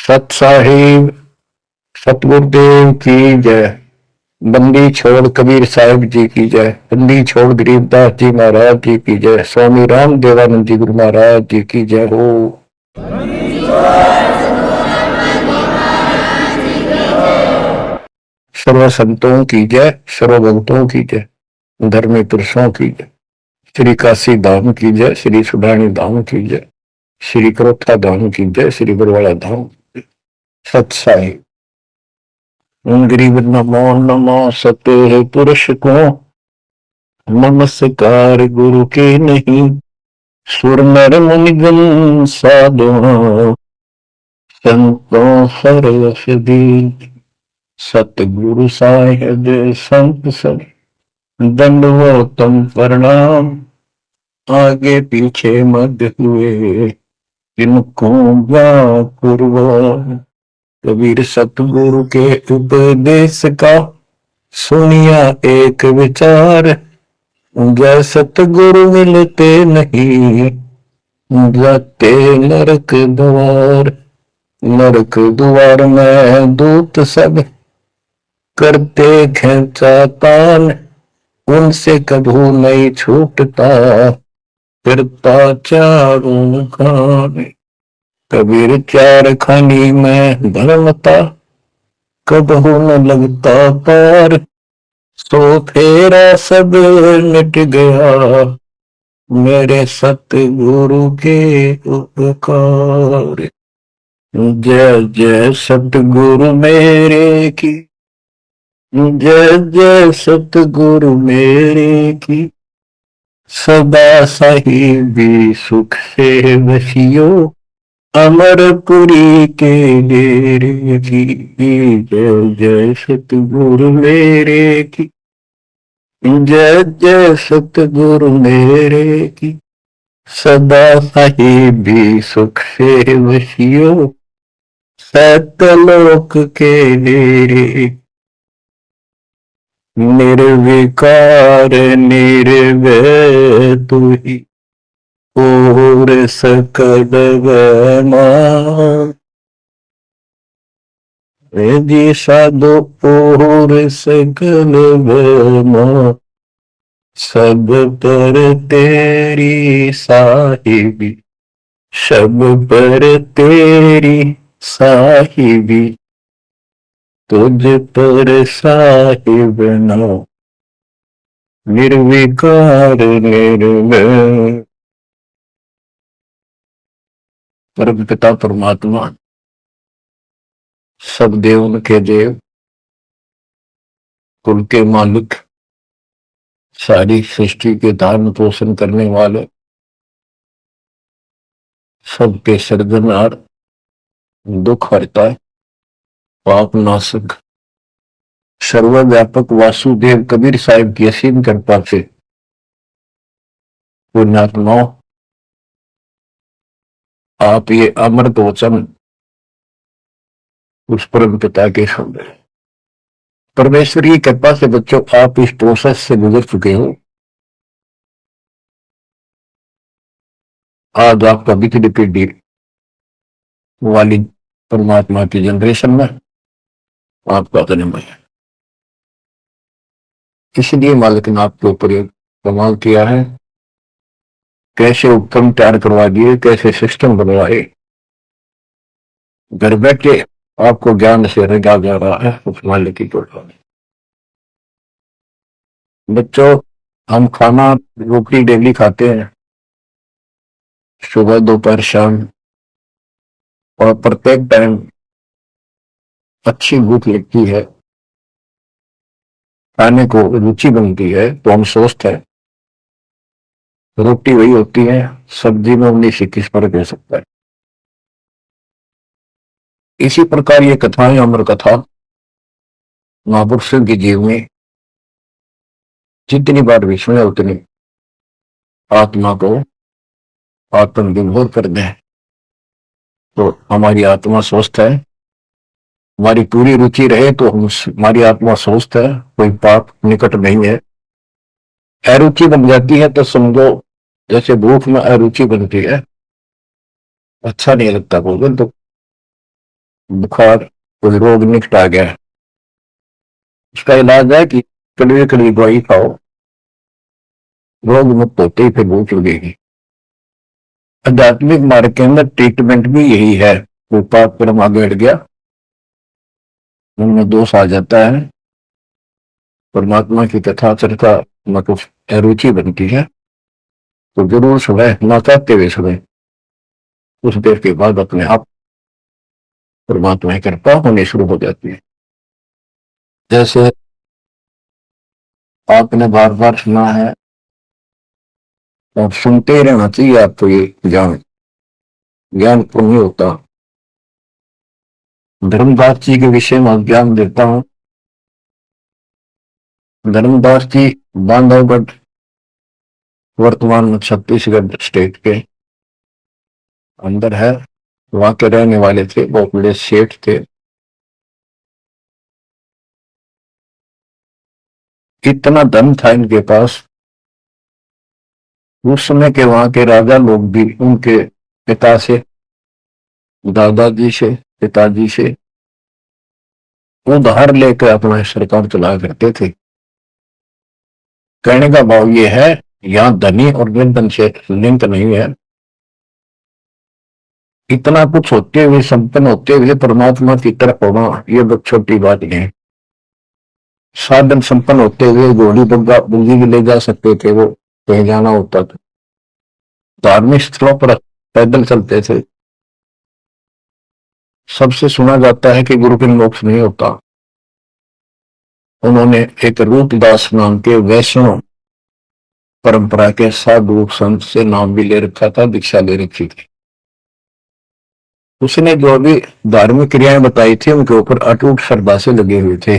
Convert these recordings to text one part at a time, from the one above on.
सत साहिब सतगुरुदेव की जय। बंदी छोड़ कबीर साहिब जी की जय। बंदी छोड़ गरीबदास जी महाराज जी की जय। स्वामी राम देवानंद जी गुरु महाराज जी की जय हो। सर्व संतों की जय, सर्व भक्तों की जय, धर्मी पुरुषों की जय। श्री काशी धाम की जय, श्री सुडानी धाम की जय, श्री करोथा धाम की जय, श्री बरवाड़ा धाम। सत साहिब गरीब नमो नमो सते पुरुष को नमस्कार गुरु के नहीं। सुर नर मुनिगण साधु संतों सरस दीन। सतगुरु साहिब संत सब दंडवतम प्रणाम। आगे पीछे मत हुए जिनको कुर्बान। कबीर सतगुरु के उपदेश का सुनिया एक विचार। जय सतगुरु मिलते नहीं जाते नरक द्वार। नरक द्वार में दूत सब करते खेचा तान। उनसे कभू नहीं छूटता फिरता चारों खान। कबीर चार खानी में धर्मता कबहू न लगता पार। सो फेरा सब मिट गया मेरे सतगुरु के उपकार। जय जय सतगुरु मेरे की जय जय सतगुरु मेरे की। सदा साहिबी सुख से बसियो अमरपुरी के डेरे की। जय जय सतगुरु मेरे की जय जय सतगुरु मेरे की। सदा साहिबी सुख से बसियो सतलोक के डेरे। निर्विकार निर्भय तू ही और सकल गमा। जी साधो और सकल गमा। सब पर तेरी साहिबी सब पर तेरी साहिबी। तुझ पर साहिब नो निर्विकार निर्भय। परम पिता परमात्मा सब देव के देव कुल के मालिक सारी सृष्टि के धारण पोषण करने वाले सबके सर्जनहार दुख हरता है पाप नाशक सर्वव्यापक वासुदेव कबीर साहिब की असीम कृपा से पुण्यात्माओं आप ये अमृत वचन उस परम पिता के शब्द है। परमेश्वर की कृपा से बच्चों आप इस प्रोसेस से गुजर चुके हो। आज आपका बिजली पीढ़ी वाली परमात्मा की जनरेशन में आपका जन्म है। इसलिए मालिक ने आपके ऊपर एक कमाल किया है। कैसे उपक्रम तैयार करवा दिए, कैसे सिस्टम बनवाए। घर बैठे आपको ज्ञान से रंगा जा रहा है उस मालिक की कृपा में। बच्चों हम खाना रोटी डेली खाते हैं सुबह दोपहर शाम और प्रत्येक टाइम अच्छी भूख लगती है खाने को रुचि बनती है तो हम सोचते हैं रोटी वही होती है सब्जी में उन्नीस से किस फर्क हो सकता है। इसी प्रकार ये कथाएं अमर कथा महापुरुषों के जीव में जितनी बार भी सुने उतनी आत्मा को आत्म विभोर कर दे। तो हमारी आत्मा स्वस्थ है। हमारी पूरी रुचि रहे तो हमारी आत्मा स्वस्थ है। कोई पाप निकट नहीं है। अरुचि बन जाती है तो समझो जैसे भूख में अरुचि बनती है अच्छा नहीं लगता भोजन तो बुखार, कोई रोग निकट आ गया, उसका इलाज है कि कड़वी कड़वी दवाई खाओ, रोग मुक्त होते ही फिर भूख लगेगी। आध्यात्मिक मार्ग के अंदर ट्रीटमेंट भी यही है। कोई पाप कर्म आगे बढ़ गया, उनमें दोष आ जाता है, परमात्मा की कथा चर्चा में कुछ अरुचि बनती है, तो जरूर सुबह ना चाहते हुए सुबह, कुछ देर के बाद अपने आप परमात्मा की कृपा होनी शुरू हो जाती है। जैसे आपने बार बार सुना है और सुनते ही रहना चाहिए आपको, ये ज्ञान ज्ञान को नहीं होता। धर्मदास जी के विषय में ज्ञान देता हूं। धर्मदास जी बांधवगढ़, वर्तमान में छत्तीसगढ़ स्टेट के अंदर है, वहां के रहने वाले थे, बहुत बड़े सेठ थे। इतना धन था इनके पास, उस समय के वहां के राजा लोग भी उनके पिता से, दादाजी से, पिताजी से उधार लेकर अपना सरकार चलाया करते थे। कहने का भाव ये है, यहां धनी और निर्धन से लिंक नहीं है। इतना कुछ होते हुए, संपन्न होते हुए परमात्मा की तरफ होना ये बहुत छोटी बात नहीं है। साधन संपन्न होते हुए घोड़ी बग्गा बुंदी भी ले जा सकते थे, वो कहीं जाना होता था, धार्मिक स्थलों पर पैदल चलते थे। सबसे सुना जाता है कि गुरु बिन मोक्ष नहीं होता। उन्होंने एक रूपदास नाम के वैष्णव परंपरा के साधु संत से नाम भी ले रखा था, दीक्षा ले रखी थी। उसने जो भी धार्मिक क्रियाएं बताई थी उनके ऊपर अटूट श्रद्धा से लगे हुए थे।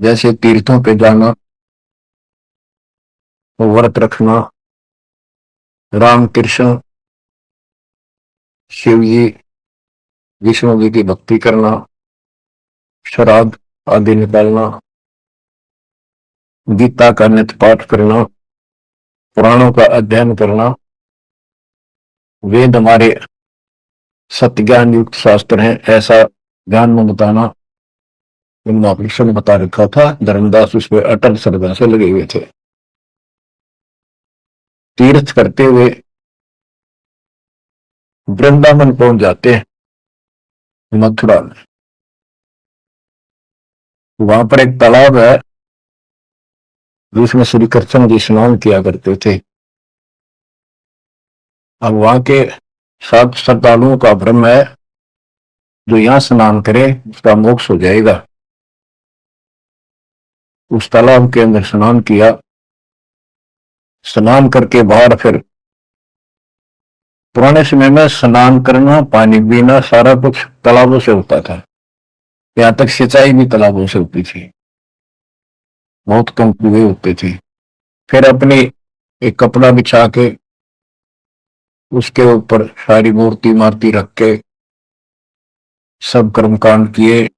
जैसे तीर्थों पे जाना, व्रत रखना, राम कृष्ण शिव जी विष्णु जी की भक्ति करना, श्राद्ध आदि निकालना, गीता का नित्य पाठ करना, पुराणों का अध्ययन करना, वेद हमारे सत्य ज्ञान युक्त शास्त्र हैं, ऐसा ज्ञान में बताना, महापुरुषों ने बता रखा था। धर्मदास उसमें अटल श्रद्धा से लगे हुए थे। तीर्थ करते हुए वृंदावन पहुंच जाते हैं, मथुरा में। वहां पर एक तालाब है जिसमें श्री कृष्ण जी स्नान किया करते थे। अब वहां के सात श्रद्धालुओं का भ्रम है, जो यहां स्नान करे उसका मोक्ष हो जाएगा। उस तालाब के अंदर स्नान किया, स्नान करके बाहर फिर, पुराने समय में स्नान करना, पानी पीना सारा कुछ तालाबों से होता था। यहां तक सिंचाई भी तालाबों से होती थी, बहुत कम कुएं होते थे। फिर अपनी एक कपड़ा बिछा के उसके ऊपर सारी मूर्ति मारती रख के सब कर्मकांड किए।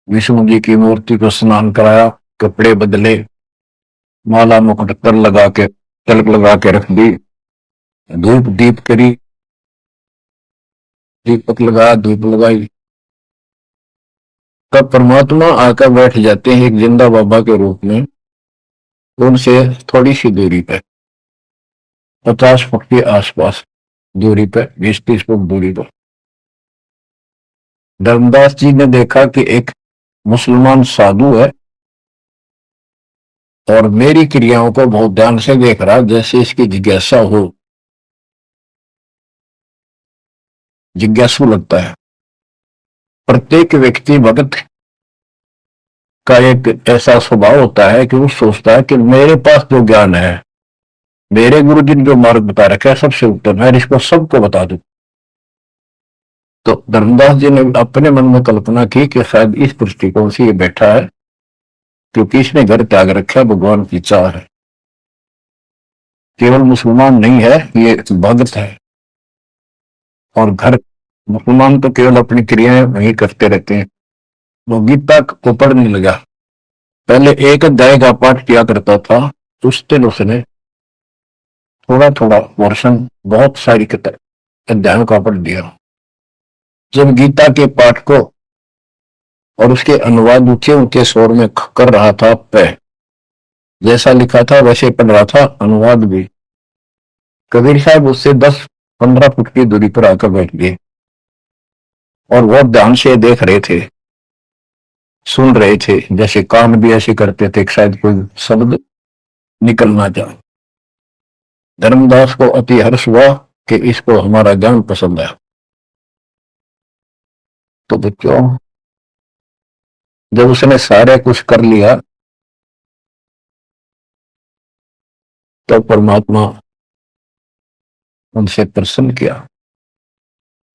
विष्णु जी की मूर्ति को स्नान कराया, कपड़े बदले, माला मुकुट कर लगा के, तिलक लगा के रख दी, धूप दीप करी, दीपक लगाया, धूप लगाई। तब परमात्मा आकर बैठ जाते हैं एक जिंदा बाबा के रूप में, उनसे थोड़ी सी दूरी पे, 50 फुट के आसपास दूरी पे, 20-30 फुट दूरी पर। धर्मदास जी ने देखा कि एक मुसलमान साधु है और मेरी क्रियाओं को बहुत ध्यान से देख रहा, जैसे इसकी जिज्ञासा हो, जिज्ञासु लगता है। प्रत्येक व्यक्ति भगत का एक ऐसा स्वभाव होता है कि वो सोचता है कि मेरे पास जो ज्ञान है, मेरे गुरु जी ने जो मार्ग बता रखा है सबसे उत्तम है, इसको सबको बता दूं। तो धर्मदास जी ने अपने मन में कल्पना की कि शायद इस दृष्टिकोण से ये बैठा है, क्योंकि इसने घर त्याग रखा, भगवान की चाह है। केवल मुसलमान नहीं है, ये भगत है। और घर, मुसलमान तो केवल अपनी क्रियाएं वही करते रहते हैं। वो गीता को पढ़ने लगा। पहले एक अध्याय का पाठ किया करता था, उस दिन उसने थोड़ा थोड़ा वर्षन बहुत सारी अध्यायों का पढ़ दिया। जब गीता के पाठ को और उसके अनुवाद ऊंचे ऊंचे स्वर में कर रहा था, जैसा लिखा था वैसे पढ़ रहा था, अनुवाद भी। कबीर साहब उससे 10-15 फुट की दूरी पर आकर बैठ गए और वो ध्यान से देख रहे थे, सुन रहे थे, जैसे कान भी ऐसे करते थे, शायद कोई शब्द निकलना जाए। धर्मदास को अति हर्ष हुआ कि इसको हमारा ज्ञान पसंद है। तो बच्चों, जब उसने सारे कुछ कर लिया तो परमात्मा उनसे प्रसन्न किया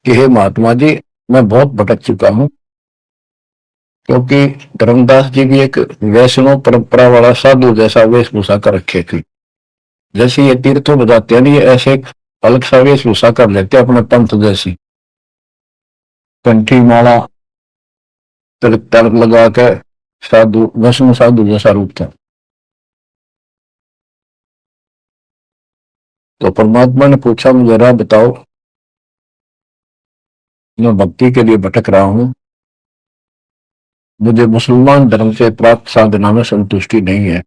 कि हे महात्मा जी, मैं बहुत भटक चुका हूं। क्योंकि धर्मदास जी भी एक वैष्णव परंपरा वाला साधु जैसा वेशभूषा कर रखे थे। जैसे ये तीर्थों में जाते हैं, ये ऐसे अलग सा वेशभूषा कर लेते अपने पंथ जैसी, कंठी माला तिलक लगा के साधु, वैष्णव साधु जैसा रूप था। तो परमात्मा ने पूछा, मुझे राह बताओ, मैं भक्ति के लिए भटक रहा हूं, मुझे मुसलमान धर्म से प्राप्त साधना में संतुष्टि नहीं है।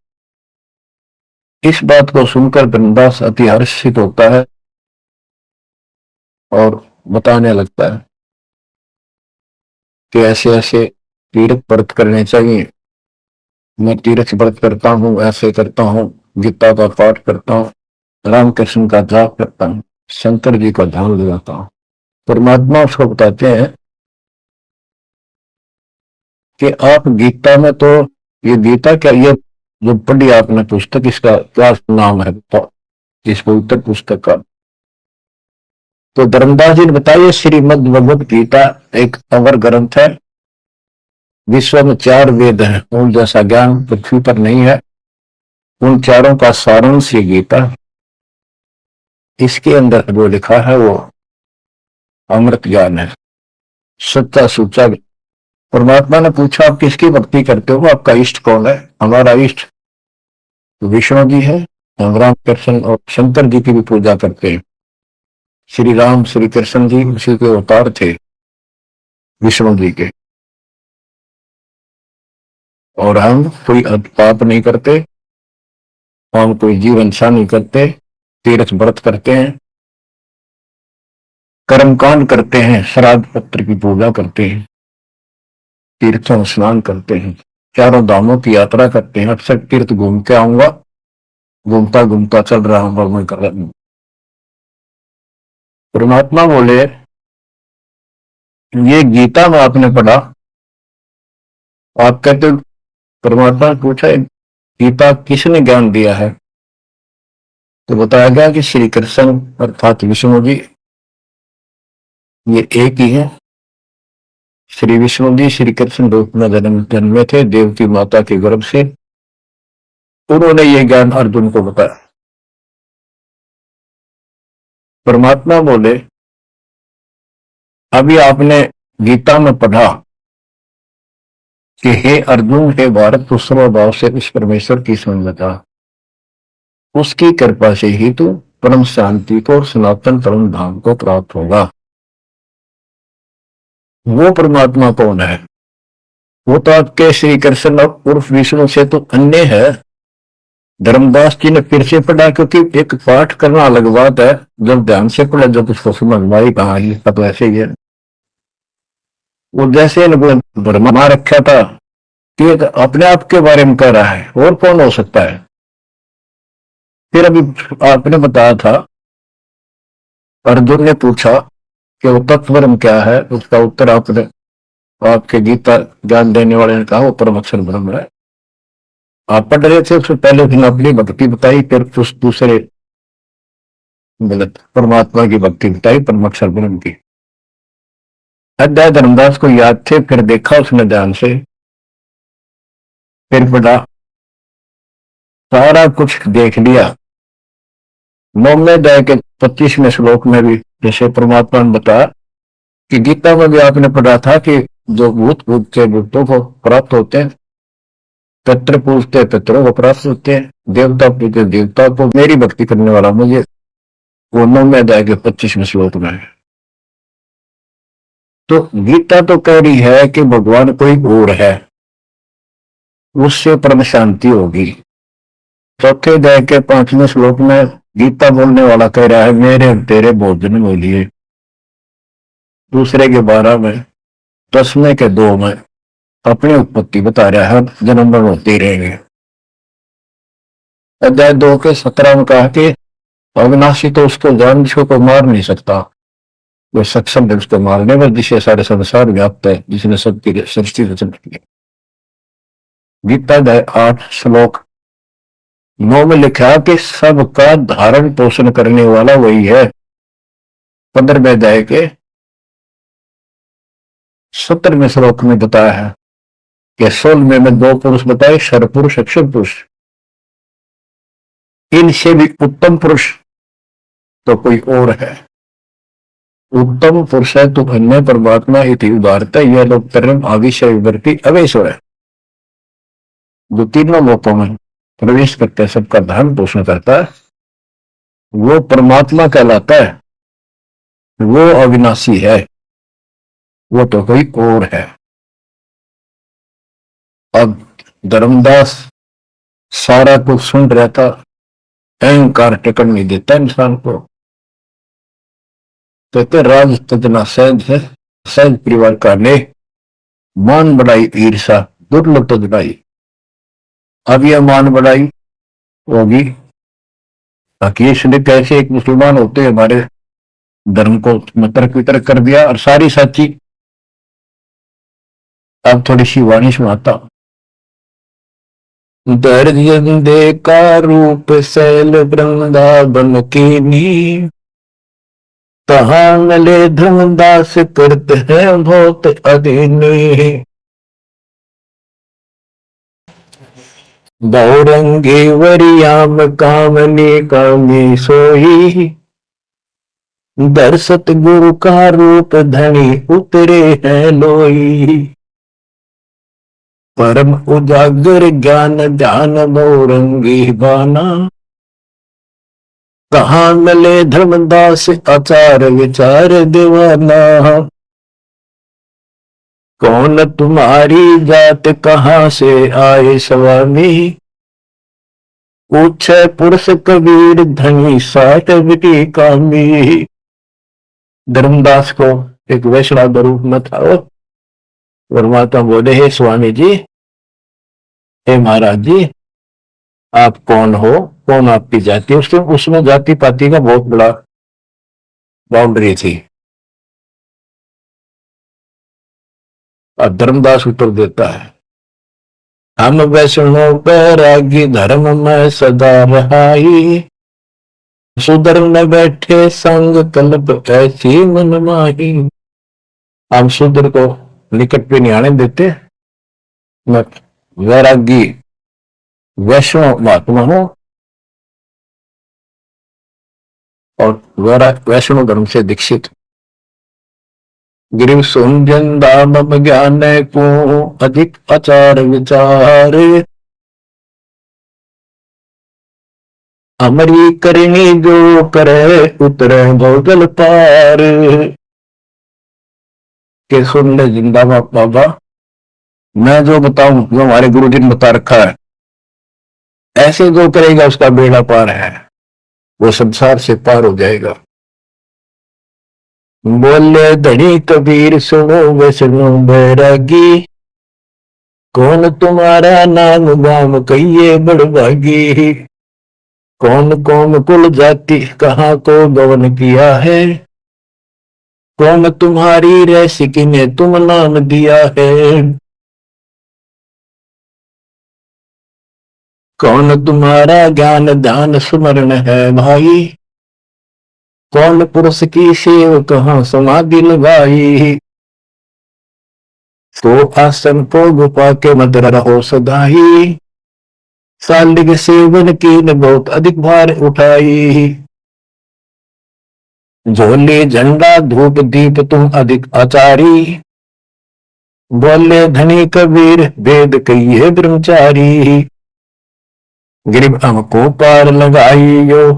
इस बात को सुनकर धर्मदास अति हर्षित होता है और बताने लगता है कि ऐसे ऐसे तीर्थ व्रत करने चाहिए। मैं तीर्थ व्रत करता हूँ, ऐसे करता हूँ, गीता का पाठ करता हूँ, रामकृष्ण का जाप करता हूँ, शंकर जी का ध्यान लगाता हूँ। परमात्मा उसको बताते हैं कि आप गीता में तो, ये गीता क्या, ये जो पढ़ी आपने पुस्तक, इसका क्या नाम है, तो इस पवित्र पुस्तक का? तो धर्मदास जी ने बताया, श्रीमद् भगवत गीता एक अवर ग्रंथ है। विश्व में 4 वेद हैं, उन जैसा ज्ञान पृथ्वी पर नहीं है। उन चारों का सारांश ये गीता। इसके अंदर जो लिखा है वो अमृत ज्ञान है, सच्चा सुचा। परमात्मा ने पूछा, आप किसकी भक्ति करते हो, आपका इष्ट कौन है? हमारा इष्ट विष्णु जी है। हम रामकृष्ण और शंकर जी की भी पूजा करते हैं। श्री राम श्री कृष्ण जी उसी के अवतार थे, विष्णु जी के। और हम कोई पाप नहीं करते, हम कोई जीवन छा नहीं करते, तीर्थ व्रत करते हैं, कर्मकांड करते हैं, श्राद्ध पत्र की पूजा करते हैं, तीर्थों में स्नान करते हैं, चारों धामों की यात्रा करते हैं। अक्सर तीर्थ घूम के आऊंगा, घूमता घूमता चल रहा हूं, मैं कर रहा हूं। परमात्मा बोले, ये गीता में आपने पढ़ा, आप कहते, परमात्मा ने पूछा, गीता किसने ज्ञान दिया है? तो बताया गया कि श्री कृष्ण अर्थात विष्णु जी, ये एक ही है। श्री विष्णु जी श्री कृष्ण रूप में जन्मे थे, देवकी माता के गर्भ से। उन्होंने ये ज्ञान अर्जुन को बताया। परमात्मा बोले, अभी आपने गीता में पढ़ा कि हे अर्जुन, हे भारत, तू स्वभाव से उस परमेश्वर की समझ लगा, उसकी कृपा से ही तू परम शांति को और सनातन परम धाम को प्राप्त होगा। वो परमात्मा कौन है? वो तो आपके श्री कृष्ण उर्फ विष्णु से तो अन्य है। धर्मदास जी ने फिर से पढ़ा, क्योंकि एक पाठ करना अलग बात है, जब ध्यान से पढ़ा जब उसको समझ में आई कहानी का, तो ऐसे ही है। वो जैसे भरमा रखा था कि अपने आप के बारे में कह रहा है, और कौन हो सकता है? फिर अभी आपने बताया था, अर्जुन ने पूछा कि वो तत्वब्रह्म क्या है, उसका उत्तर आपने, आपके गीता ज्ञान देने वाले ने कहा वो परम अक्षर ब्रह्म है। आप पढ़ रहे थे, उससे पहले दिन अपनी भक्ति बताई, फिर उस दूसरे गलत परमात्मा की भक्ति बताई, परम अक्षर ब्रह्म की। अध्याय धर्मदास को याद थे, फिर देखा उसने ध्यान से, फिर पढ़ा, सारा कुछ देख लिया। 9वें अध्याय के 25वें श्लोक में भी जैसे परमात्मा ने बताया कि गीता में भी आपने पढ़ा था कि जो भूत पूजते भूतों को प्राप्त होते हैं, पितृ पूजते पितरों को प्राप्त होते हैं, देवता पूजते देवता को, मेरी भक्ति करने वाला मुझे, वो 9वें अध्याय के 25वें श्लोक में है। तो गीता तो कह रही है कि भगवान कोई और है, उससे परम शांति होगी। चौथे अध्याय के 5वें श्लोक में गीता बोलने वाला कह रहा है मेरे और तेरे भोजन के लिए। दूसरे के 12 में, 10वें के 2 में अपनी उत्पत्ति बता रहा है, जन्म मरण होते रहेंगे। अध्याय 2 के 17 में कहा कि अविनाशी तो उसको जान जिसको कोई मार नहीं सकता, वो सक्षम है उसको मारने पर, जिसे सारे संसार व्याप्त है, जिसने सबकी सृष्टि रचना की। गीता अध्याय 8 श्लोक 9 में लिखा कि सबका धारण पोषण करने वाला वही है। 15वें अध्याय के 17वें श्लोक में बताया है कि 16वें में 2 पुरुष बताए, शर पुरुष अक्षर पुरुष। इनसे भी उत्तम पुरुष तो कोई और है। उत्तम पुरुष है तो अन्य परमात्मा इति उदारता, यह लोग कर्म आविषय विवर्ती अवेश्वर है, जो तीनों लोकों में प्रवेश करते सबका धारण पोषण करता है, वो परमात्मा कहलाता है, वो अविनाशी है, वो तो कोई और है। अब धर्मदास सारा कुछ सुन रहा था, अहंकार टिकट नहीं देता इंसान को। तो राज तजना सहज है, सहज परिवार का ने मान बढ़ाई ईर्षा दुर्लभ तजनाई। अब यह मान बढ़ाई होगी ताकि इसने कैसे एक मुसलमान होते हमारे धर्म को तर्क वितर्क कर दिया और सारी साची। अब थोड़ी सी वाणी सुनाता। दर्जन का रूप शैल वृंदावन की नी, तहां मिले धर्मदास करते हैं बहुत अधीनी। बहुरंगी वरियाम कामनी कामी सोई, दर्शत गुरु का रूप धनी उतरे हैं लोई। परम उजागर ज्ञान ध्यान बहुरंगी बाना, कहाँ मिले धर्मदास आचार विचार दीवाना। कौन तुम्हारी जात कहाँ से आए स्वामी, पूछे पुरुष कबीर धनी साठ की कामी। धर्मदास को एक वैष्णव रूप में था और माता बोले, हे स्वामी जी, हे महाराज जी, आप कौन हो, कौन आपकी जाति। उसमें जाति पाति का बहुत बड़ा बाउंड्री थी। अब धर्मदास उत्तर देता है, हम वैष्णव बैरागी धर्म में सदा रहाई, सुधर न बैठे संग कल्प ऐसी मन माही। हम सुधर को निकट पे नहीं आने देते, मैं वैरागी वैष्णव महात्मा हूं और वैष्णव धर्म से दीक्षित। गिरिव सुंजन दाम ज्ञान को अधिक आचार विचार, हमारी करनी जो करे उतरे भोगल पार। के सुन ले जिंदा बाबा, मैं जो बताऊं जो हमारे गुरु जी ने बता रखा है, ऐसे जो करेगा उसका बेड़ा पार है, वो संसार से पार हो जाएगा। बोले धनी कबीर सुनो वैष्णो बैरागी, कौन तुम्हारा नाम गाम कहिए बड़भागी। कौन कौन कुल जाति कहाँ को गवन किया है, कौन तुम्हारी रैसिकी ने तुम नाम दिया है। कौन तुम्हारा ज्ञान ध्यान स्मरण है भाई, कौन पुरुष की सेव कहाँ समाधि लगाई। तो आसन को गुफा के मत रहो सदाई, सालिग सेवन की ने बहुत अधिक भार उठाई। झोले झंडा धूप दीप तुम अधिक आचारी, बोले धनी कबीर वेद कहिए ब्रह्मचारी। गिरिव हमको पार लगाइयो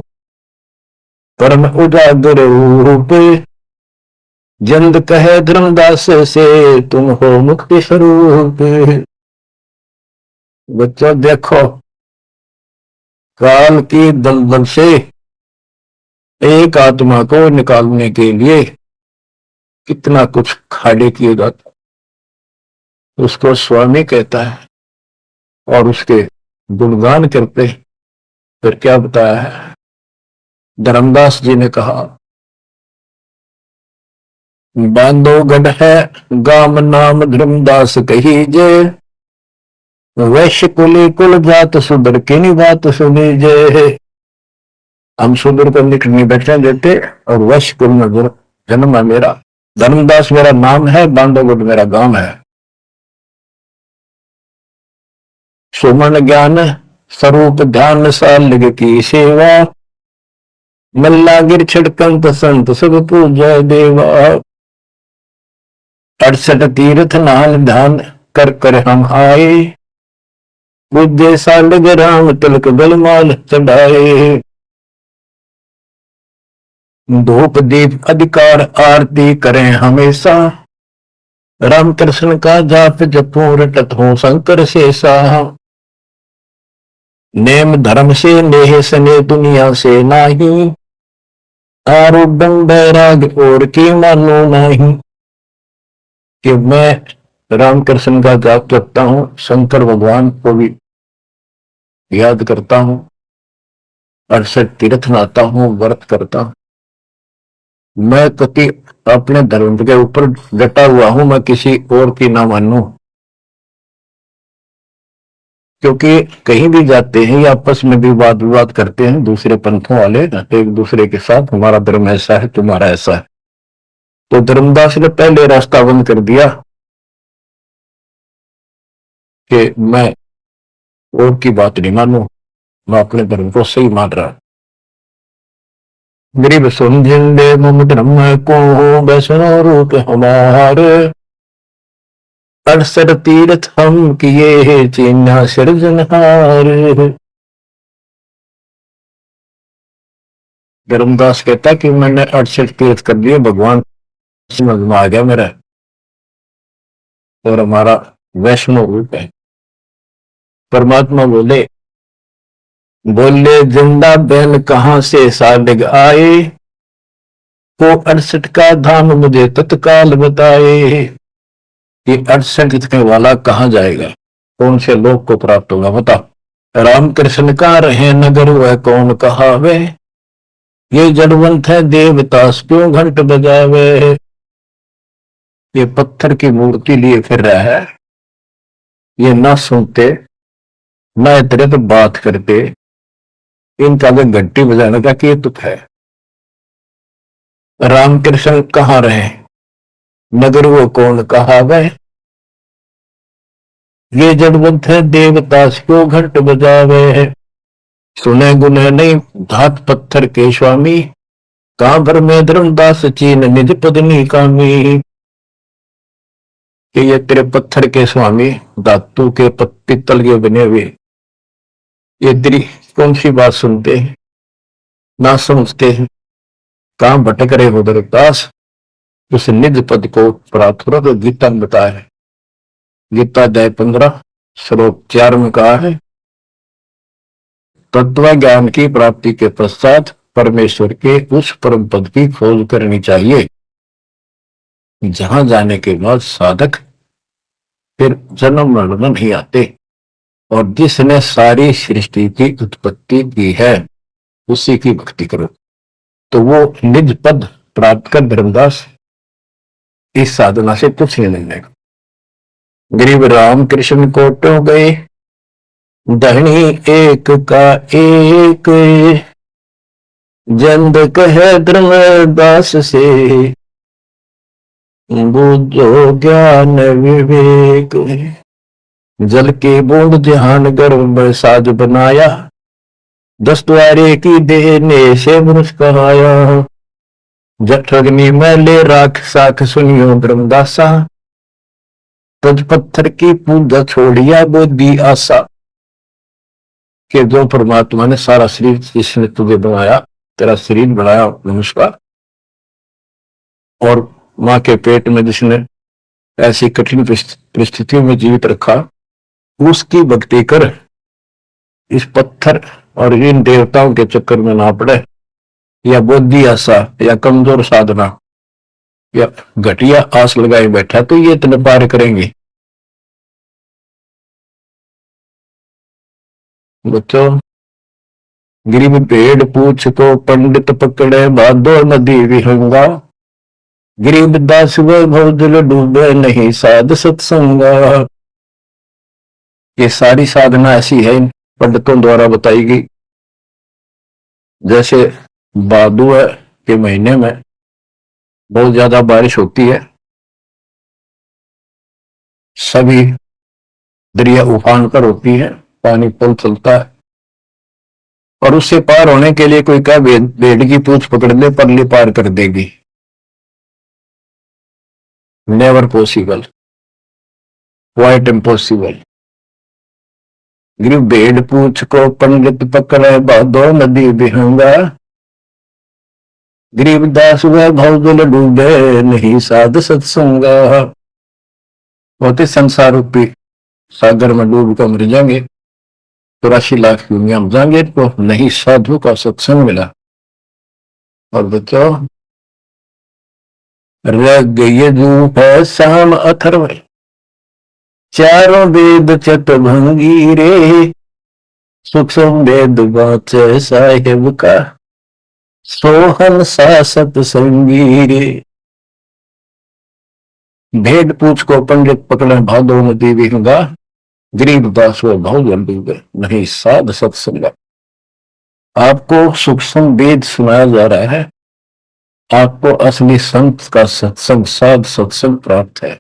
परम उजागर रूप, जंद कहे धर्मदास से तुम हो मुक्ति स्वरूप। बच्चों देखो, काल की दलदल से एक आत्मा को निकालने के लिए कितना कुछ खाड़े किए जाता, उसको स्वामी कहता है और उसके गुणगान करते। फिर क्या बताया है, धर्मदास जी ने कहा, बांधोगढ़ है गाम नाम धर्मदास कही जे, वैश्य कुली कुल जात सुधर की नहीं बात सुनी जे। हम सुधर को निकट नहीं बैठने देते और वैश्य कुल में जन्म है मेरा, धर्मदास मेरा नाम है, बांधोगढ़ मेरा गांव है। सुमन ज्ञान स्वरूप ध्यान सालिग की सेवा, मल्ला गिर छिड़कंत संत सब पूजा देवा। 68 तीर्थ नाल ध्यान कर कर हम आए, बुद्धे सालिग राम तिलक बलमाल चढ़ाए। धूप दीप अधिकार आरती करें हमेशा, राम कृष्ण का जाप जपो रटत हो शंकर शेषा। नेम धर्म से नेह सने दुनिया से नाही, आरूढ़ बैराग और की मानो नहीं। कि मैं रामकृष्ण का जाप करता हूं, शंकर भगवान को भी याद करता हूं, 68 तीर्थ नाता हूं, व्रत करता हूं। मैं कति अपने धर्म के ऊपर डटा हुआ हूं, मैं किसी और की ना मानूं। क्योंकि कहीं भी जाते हैं या आपस में भी वाद विवाद करते हैं दूसरे पंथों वाले, एक दूसरे के साथ, हमारा धर्म ऐसा है, तुम्हारा ऐसा है। तो धर्मदास ने पहले रास्ता बंद कर दिया कि मैं और की बात नहीं मानू, मैं अपने धर्म को सही मान रहा। गरीब समझे मम धर्म को वैष्णो रूप हमारे, 68 तीर्थ हम किए चिन्ह सृजनहार। धर्मदास कहता कि मैंने 68 तीर्थ कर दिए, भगवान समझ में आ गया मेरा, और हमारा वैष्णो रूप है। परमात्मा बोले बोले जिंदा बहन कहां से सालिग आए, को 68 का धाम मुझे तत्काल बताए। ये 68 लिखने वाला कहां जाएगा, कौन से लोक को प्राप्त होगा, बता। रामकृष्ण का रहे नगर वह कौन कहावे, ये जड़वंत है देवदास क्यों घंट बजावे। ये पत्थर की मूर्ति लिए फिर रहा है, ये ना सुनते ना इतने तो बात करते, इनका अगर घंटी बजाने का कि तुक है। रामकृष्ण कहाँ रहे नगर वो कौन कहावे, ये जड़वंत है देवदास क्यों घंट बजावे। सुने गुने नहीं धात पत्थर के स्वामी, कहां भर में धर्मदास चीन निज पदनी कामी। कि ये तेरे पत्थर के स्वामी, धातु के पित्तल के बने हुए, ये तेरी कौन सी बात सुनते हैं, ना समझते हैं, कहां भटक रहे हो धर्मदास। उस निज पद को प्राप्त करो। तो गीता में बताया है, गीता अध्याय 15 श्लोक 4 में कहा है, तत्व ज्ञान की प्राप्ति के पश्चात परमेश्वर के उस परम पद की खोज करनी चाहिए, जहां जाने के बाद साधक फिर जन्म मरण नहीं आते। और जिसने सारी सृष्टि की उत्पत्ति की है उसी की भक्ति करो, तो वो निज पद प्राप्त कर धर्मदास इस साधना से कुछ नहीं लेगा। गरीब राम कृष्ण कोटो गए, धनी एक का एक, जंद कहे धर्मदास से, बुझो ज्ञान विवेक। जल के बूंद जहान गर्भ में साज बनाया, 10 द्वारे की देने से मुस्कुराया। जठ अग्नि में ले राख साख सुनियो धर्मदासा, तज पत्थर की पूजा छोड़िया बुद्धि आशा। कि जो परमात्मा ने सारा शरीर जिसने तुझे बनाया, तेरा शरीर बनाया, नमस्कार, और माँ के पेट में जिसने ऐसी कठिन परिस्थितियों में जीवित रखा, उसकी भक्ति कर, इस पत्थर और इन देवताओं के चक्कर में ना पड़े, या बुद्धि आशा या कमजोर साधना या घटिया आस लगाए बैठा तो ये इतने पार करेंगे। बच्चों, गिरिब भेड़ पूछ को पंडित पकड़े, भादो नदी विहंगा, गरीब दास वैभव जल डूबे, नहीं साध सत्संगा। ये सारी साधना ऐसी है इन पंडितों द्वारा बताई गई। जैसे भादो के महीने में बहुत ज्यादा बारिश होती है, सभी दरिया उफान पर होती है, पानी पुल चलता है, और उससे पार होने के लिए कोई क्या भेड़ की पूंछ पकड़ ले, परली पार कर देगी। Never possible, quite impossible. गिर भेड़ पूछ को पंडित पकड़े, भादो नदी विहंगा, गरीबदास वैभव जल डूबे, नहीं साध सत्संगा। होते संसार रूपी सागर में डूब कर मर जाएंगे, 84 लाख दुनिया में जाएंगे, तो नहीं साधु का सत्संग मिला। और बच्चों, रग यजु है शाम अथर्व, चारों वेद चत भंगी रे, सूक्ष्म वेद वाचे साहेब का, सोहन सासत संगी रे। भेड़ पूछ को पंडित पकड़े, भादो नदी विहंगा, गरीब दास वो भाव जल डूबे, नहीं साध सत्संगा। आपको सूक्ष्म वेद सुनाया जा रहा है, आपको असली संत का सत्संग, साध सत्संग प्राप्त है।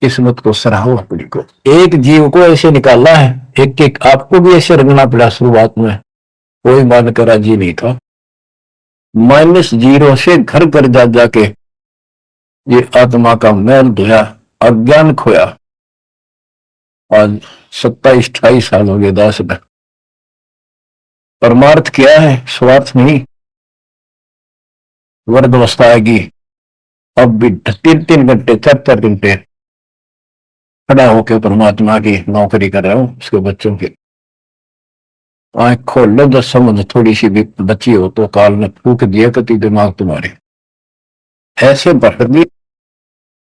किस्मत को सराहो अपनी को। एक जीव को ऐसे निकाला है, एक एक आपको भी ऐसे रंगना पड़ा। शुरुआत में कोई मानकर राजी नहीं था, -0 से घर कर जा जाके ये आत्मा का मैल धोया, अज्ञान खोया। आज 27-28 साल हो गए दास में। परमार्थ क्या है, स्वार्थ नहीं। वर्ग अवस्था आएगी, अब भी 3-3 घंटे 4-4 घंटे खड़ा होकर परमात्मा की नौकरी कर रहा हूं, उसके बच्चों की। आंख खोल लो, जब समझ थोड़ी सी भी बची हो तो काल ने फूक दिया कति दिमाग तुम्हारे। ऐसे भटक दिए,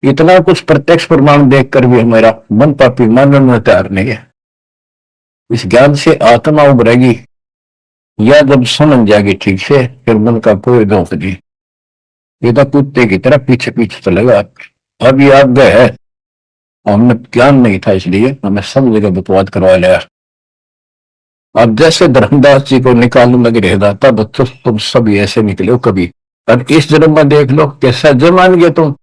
इतना कुछ प्रत्यक्ष प्रमाण देखकर भी हमारा मन पापी मानने में तैयार नहीं है। इस ज्ञान से आत्मा उभरेगी, या जब समझ जाएगी ठीक से, फिर मन का कोई दोष नहीं। ये तो कुत्ते की तरह पीछे पीछे चलेगा। अब ये आप गए है, हमने ज्ञान नहीं था इसलिए हमें सब जगह बकवाद करवा लिया। अब जैसे धर्मदास जी को निकालने लगे रह था, बच्चों तुम सब ऐसे निकले हो कभी, और इस जन्म में देख लो कैसा जन्म मान गए तुम।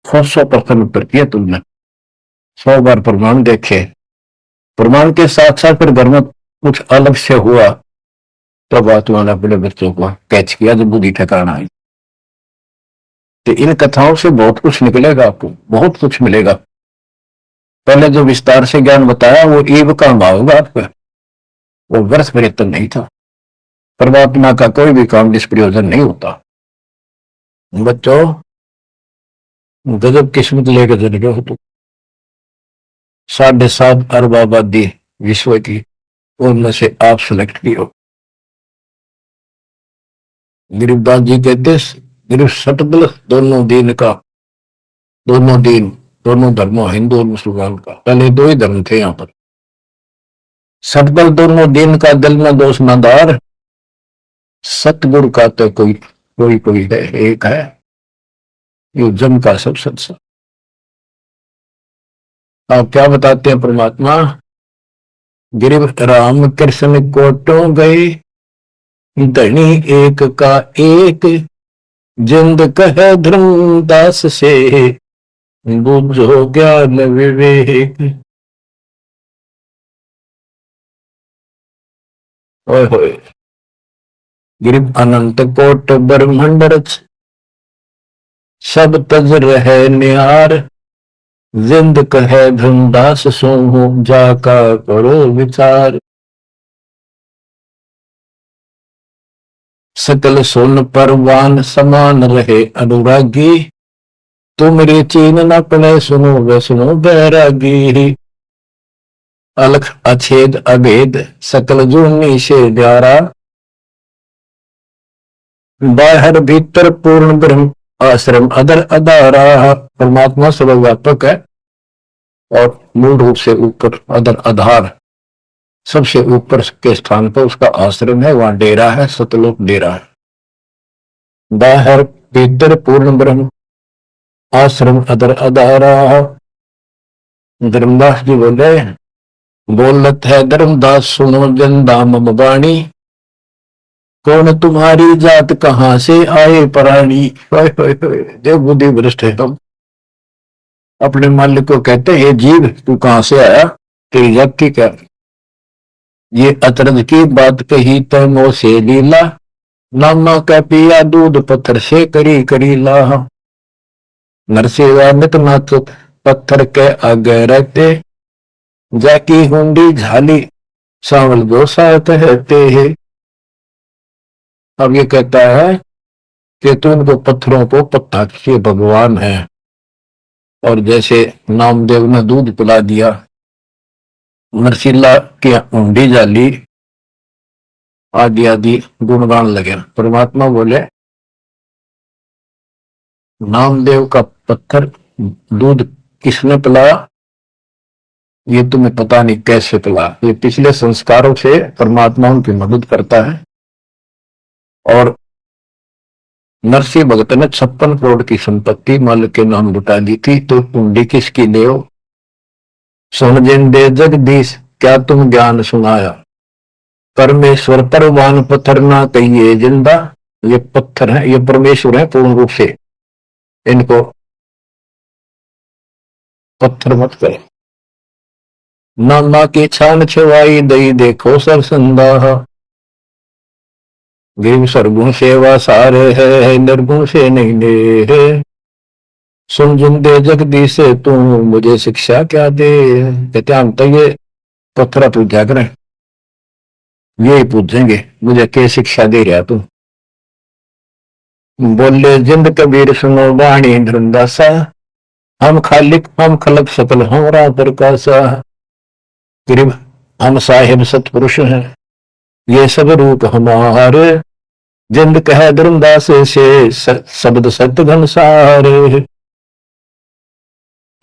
100% उत्तर किया तुमने, 100 बार प्रमाण देखे, प्रमाण के साथ साथ फिर घर में कुछ अलग से हुआ, तब आत्मा ने अपने बच्चों को कैच किया, जब बुद्धि ठिकाना आई। तो इन कथाओं से बहुत कुछ निकलेगा, आपको बहुत कुछ मिलेगा। पहले जो विस्तार से ज्ञान बताया वो ईव का भाव होगा आपका, वो व्यर्थ प्रयत्न नहीं था। परमात्मा का कोई भी काम निष्प्रयोजन नहीं होता। बच्चों, गजब किस्मत लेकर चले हो तो 7.5 अरब आबादी विश्व की, उनमें से आप सिलेक्ट की हो। गरीबदास जी कहते, गिरफ्त सटदल दोनों दीन का, दोनों दीन, दोनों धर्मों, हिंदू और मुसलमान का। पहले 2 ही धर्म थे यहां पर। सटदल दोनों दीन का, दिल में दोष नादार, सतगुरु का तो कोई कोई कोई है, एक है, ये जम का सब सत्संग। आप क्या बताते हैं परमात्मा, गिरिव राम कृष्ण कोटों गए, धनी एक का एक, जिंद कह धर्मदास से, बुझो ज्ञान विवेक। ओए होए, गिरिव अनंत कोट ब्रह्मंड रच, सब तज रहे निहार, जिंद कहे धर्मदास सोहू, जाका करो विचार। सकल सोन परवान समान रहे अनुरागी, तुमरे चीन न पड़े सुनो वे सुनो बैरागी। अलख अछेद अभेद सकल जूनी से न्यारा, बाहर भीतर पूर्ण ब्रह्म आश्रम अदर अदारा। परमात्मा सर्वव्यापक है और मूल रूप से ऊपर अदर आधार सबसे ऊपर के स्थान पर उसका आश्रम है, वहां डेरा है, सतलोक डेरा है। बाहर भीतर पूर्ण ब्रह्म आश्रम अदर अदारा। धर्मदास जी बोले, बोलत है धर्मदास सुनो जन दाम बाणी, कौन तुम्हारी जात कहां से आए प्राणी। देव बुद्धि भ्रष्ट है हम। अपने मालिक को कहते हैं, जीव तू कहां से आया, तेरी जात की क्या। ये अतरज की बात कही तैमो से लीला, नामा का पिया दूध पत्थर से करी करी लाह। नरसेवा नित नाथ पत्थर के आगे रहते, जाकी हुंडी झाली सांवल दो साथ रहते है। अब ये कहता है कि तू उनको पत्थरों को पत्थर के भगवान है, और जैसे नामदेव ने दूध पिला दिया, नरसिल्ला की ऊंडी जाली आदि आदि गुणगान लगे। परमात्मा बोले, नामदेव का पत्थर दूध किसने पिलाया, ये तुम्हें पता नहीं कैसे पिला। ये पिछले संस्कारों से परमात्मा उनकी मदद करता है। और नरसिंह भगत ने 56 करोड़ की संपत्ति मालिक के नाम लुटा दी थी, तो कुंडी किसकी ले हो। सुन जिन दे जगदीश क्या तुम ज्ञान सुनाया, परमेश्वर परवान पत्थर ना कहिए जिंदा। ये पत्थर है, ये परमेश्वर है पूर्ण रूप से, इनको पत्थर मत करे। नामा की छान छवाई दई देखो सरसंदा, गिर सरगुण सेवा सारे है निर्गुण से नहीं ले। सुन जिन दे जगदीश से तू मुझे शिक्षा क्या दे। कहते हम तो ये पत्थर पूजा करें, यही पूछेंगे मुझे क्या शिक्षा दे रहा तू। बोले जिंद कबीर सुनो वाणी धुरंदासा, हम खालिक हम खलक सकल हमरा प्रकाशा। गरीब हम साहिब सतपुरुष हैं, ये सब रूप हमारे, जिंद कह धर्मदास से शब्द सत्य घन सारे।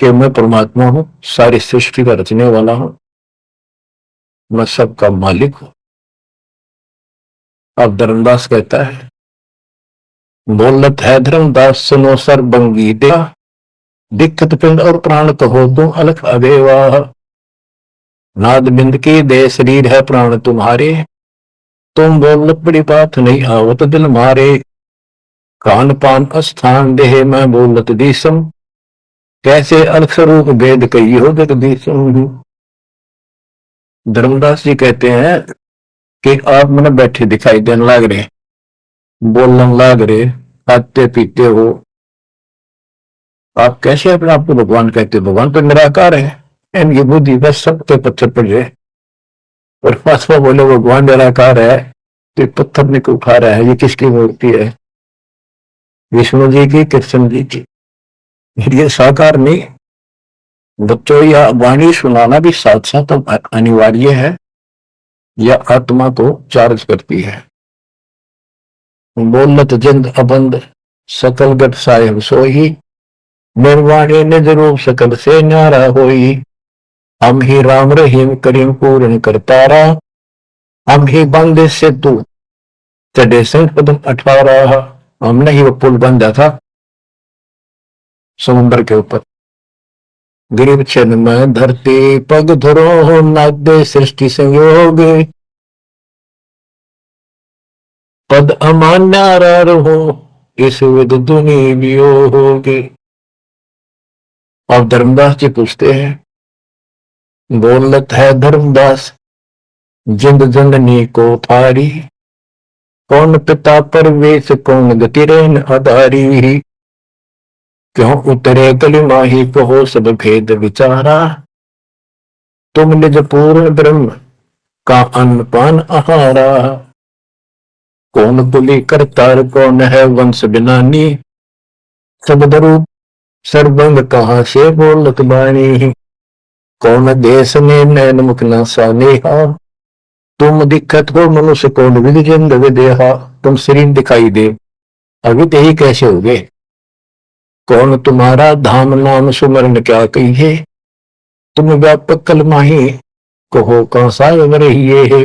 कि मैं परमात्मा हूं, सारी सृष्टि का रचने वाला हूं, मैं सबका मालिक हूं। अब धर्मदास कहता है, बोलत है धर्मदास सुनो सर्वंगी देवा, दिक्कत पिंड और प्राण कहो तुम अलख अबेवा। नाद बिंद की दे शरीर है प्राण तुम्हारे, तुम बोलत बड़ी बात नहीं आवत दिल मारे। कान पान स्थान देह मैं बोलत दीसम, कैसे अलख स्वरूप भेद कही हो जगदीशम। धर्मदास जी कहते हैं कि आप मैंने बैठे दिखाई देने लग रहे, बोलने लग रहे, खाते पीते हो, आप कैसे अपने आप को भगवान कहते हो। भगवान तो निराकार है, इनकी बुद्धि बस सबके पत्थर पड़ जाए। और परमात्मा बोले भगवान निराकार है तो पत्थर ने को उठा रहा है, ये किसकी मूर्ति है, विष्णु जी की, कृष्ण जी की। ये साकार नहीं। बच्चों या वाणी सुनाना भी साथ साथ अनिवार्य है, या आत्मा को चार्ज करती है। बोलत जिंद अबंद सकल गट साहेब सोही, निर्वाणी निज रूप सकल से न्यारा होई। हम ही राम रहीम करीम पूर्ण करतारा, हम ही बंदे से तू चढ़े संग पदम 18। हमने ही वो पुल बंधा था समुद्र के ऊपर। गिरिव छन में धरती पग धरो, नादे सृष्टि संयोग, पद अमान्यारा रहो इस विद दुनि वियोगे। अब धर्मदास जी पूछते हैं, बोलत है धर्मदास जिंद जननी को थारी, कौन पिता परवेश कौन गति रेन आधारी। क्यों उतरे गली माही कहो सब भेद विचारा, तुम निज पूर्ण ब्रह्म का अन्न पान आहारा। कौन कुली करतार, कौन है वंश बिनानी, सब रूप सर्वंग कहाँ से बोलत बानी। कौन देश ने नैन मुख न सानेहा, तुम दिक्कत हो मनुष्य कौन विधि जंग विदेहा। तुम शरीर दिखाई दे, अभी तो ही कैसे हो गए। कौन तुम्हारा धाम नाम सुमरण क्या कहिए, तुम व्यापक कलमाही कहो कौन सा रहिए है।